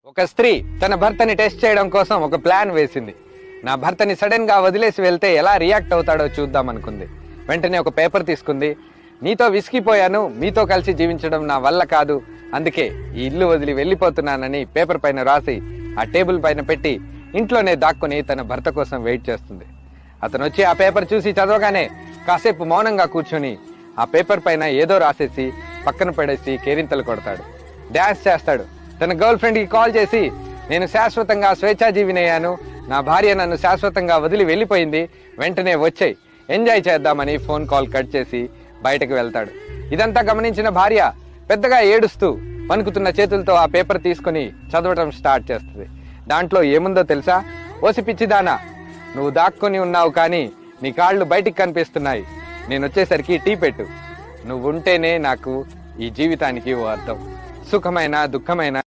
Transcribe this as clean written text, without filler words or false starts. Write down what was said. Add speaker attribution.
Speaker 1: ఒక స్త్రీ తన భర్తని టెస్ట్ చేయడం కోసం ఒక ప్లాన్ వేసింది. నా భర్తని సడన్ గా వదిలేసి వెళ్తే ఎలా రియాక్ట్ అవుతాడో చూద్దాం అనుకుంది. వెంటనే ఒక పేపర్ తీసుకుంది. నీతో విసిగిపోయాను, మీతో కలిసి జీవించడం నా వల్ల కాదు, అందుకే ఈ ఇల్లు వదిలి వెళ్ళిపోతున్నానని పేపర్ పైన రాసి ఆ టేబుల్ పైన పెట్టి ఇంట్లోనే దాక్కుని తన భర్త కోసం వెయిట్ చేస్తుంది. అతను వచ్చి ఆ పేపర్ చూసి చదవగానే కాసేపు మౌనంగా కూర్చొని ఆ పేపర్ పైన ఏదో రాసేసి పక్కన పడేసి కేరింతలు కొడతాడు, డ్యాన్స్ చేస్తాడు. తన గర్ల్ ఫ్రెండ్ కి కాల్ చేసి, నేను శాశ్వతంగా స్వేచ్ఛాజీవినయ్యాను, నా భార్య నన్ను శాశ్వతంగా వదిలి వెళ్ళిపోయింది, వెంటనే వచ్చాయి, ఎంజాయ్ చేద్దామని ఫోన్ కాల్ కట్ చేసి బయటకు వెళ్తాడు. ఇదంతా గమనించిన భార్య పెద్దగా ఏడుస్తూ వణుకుతున్న చేతులతో ఆ పేపర్ తీసుకుని చదవటం స్టార్ట్ చేస్తుంది. దాంట్లో ఏముందో తెలుసా? ఓసి పిచ్చిదానా, నువ్వు దాక్కుని ఉన్నావు కానీ నీ కాళ్ళు బయటికి కనిపిస్తున్నాయి, నేను వచ్చేసరికి టీ పెట్టు, నువ్వు ఉంటేనే నాకు ఈ జీవితానికి ఓ అర్థం, సుఖమైన దుఃఖమైన